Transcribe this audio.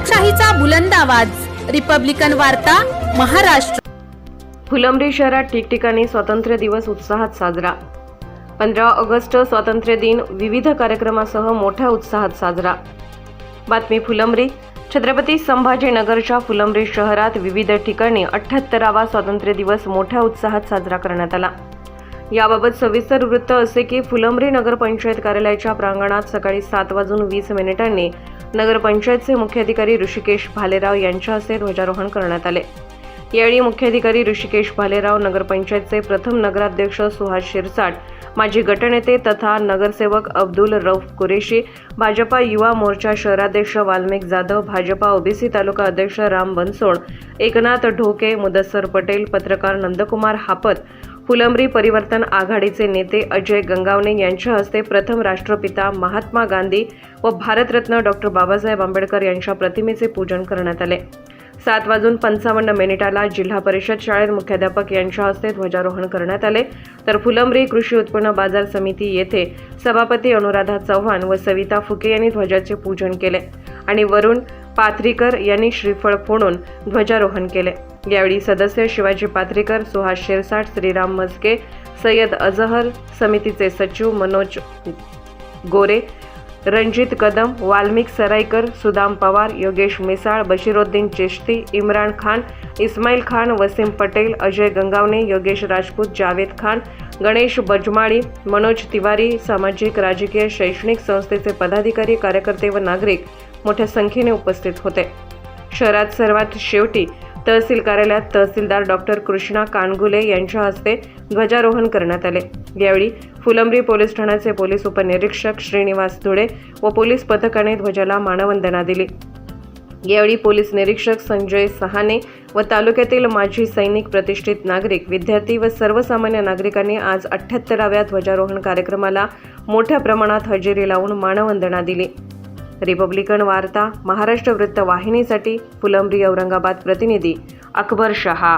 लोकशाहीचा बुलंद आवाज, रिपब्लिकन वार्ता, महाराष्ट्र। फुलंब्री शहरात ठिकठिकाणी स्वातंत्र्य दिवस उत्साहात साजरा। 15 ऑगस्ट स्वातंत्र्य दिन विविध कार्यक्रमासह मोठ्या उत्साहात साजरा। बातमी फुलंब्री। छत्रपती संभाजीनगरच्या फुलंब्री शहरात विविध ठिकाणी 78वा स्वातंत्र्य दिवस मोठ्या उत्साहात साजरा करण्यात आला। याबाबत सविस्तर वृत्त असे की फुलंब्री नगरपंचायत कार्यालयाच्या प्रांगणात सकाळी 7:20 नगरपंचायतचे मुख्याधिकारी ऋषिकेश भालेराव यांच्या हस्ते ध्वजारोहण करण्यात आले। यावेळी मुख्याधिकारी ऋषिकेश भालेराव, नगरपंचायतचे प्रथम नगराध्यक्ष सुहास शिरसाट, माजी गटनेते तथा नगरसेवक अब्दुल रऊफ कुरेशी, भाजपा युवा मोर्चा शहराध्यक्ष वाल्मिक जाधव, भाजपा ओबीसी तालुका अध्यक्ष राम बनसोड, एकनाथ ढोके, मुदस्सर पटेल, पत्रकार नंदकुमार हापत, फुलंब्री परिवर्तन आघाडीचे नेते अजय गंगावणे यांच्या हस्ते प्रथम राष्ट्रपिता महात्मा गांधी व भारतरत्न डॉक्टर बाबासाहेब आंबेडकर यांच्या प्रतिमेचे पूजन करण्यात आले। 7:55 जिल्हा परिषद शाळेत मुख्याध्यापक यांच्या हस्ते ध्वजारोहण करण्यात आले, तर फुलंब्री कृषी उत्पन्न बाजार समिती येथे सभापती अनुराधा चव्हाण व सविता फुके यांनी ध्वजाचे पूजन केले आणि वरुण पाथरीकर यांनी श्रीफळ फोडून ध्वजारोहण केले। यावेळी सदस्य शिवाजी पाथरीकर, सुहास शिरसाट, श्रीराम मस्के, सय्यद अजहर, समितीचे सचिव मनोज गोरे, रणजित कदम, वाल्मिक सराईकर, सुदाम पवार, योगेश मिसाळ, बशीरुद्दीन चिश्ती, इम्रान खान, इस्माईल खान, वसीम पटेल, अजय गंगावणे, योगेश राजपूत, जावेद खान, गणेश बजमाळी, मनोज तिवारी, सामाजिक, राजकीय, शैक्षणिक संस्थेचे पदाधिकारी, कार्यकर्ते व नागरिक मोठ्या संख्येने उपस्थित होते। शहरात सर्वात शेवटी तहसील कार्यालयात तहसीलदार डॉक्टर कृष्णा कानगुले यांच्या हस्ते ध्वजारोहण करण्यात आले। यावेळी फुलंब्री पोलीस ठाण्याचे पोलीस उपनिरीक्षक श्रीनिवास धुळे व पोलीस पथकाने ध्वजाला मानवंदना दिली। यावेळी पोलीस निरीक्षक संजय सहाने व तालुक्यातील माजी सैनिक, प्रतिष्ठित नागरिक, विद्यार्थी व सर्वसामान्य नागरिकांनी आज 78व्या ध्वजारोहण कार्यक्रमाला मोठ्या प्रमाणात हजेरी लावून मानवंदना दिली। रिपब्लिकन वार्ता, महाराष्ट्र वृत्त वाहिनीसाठी फुलंब्री औरंगाबाद प्रतिनिधी अकबर शहा।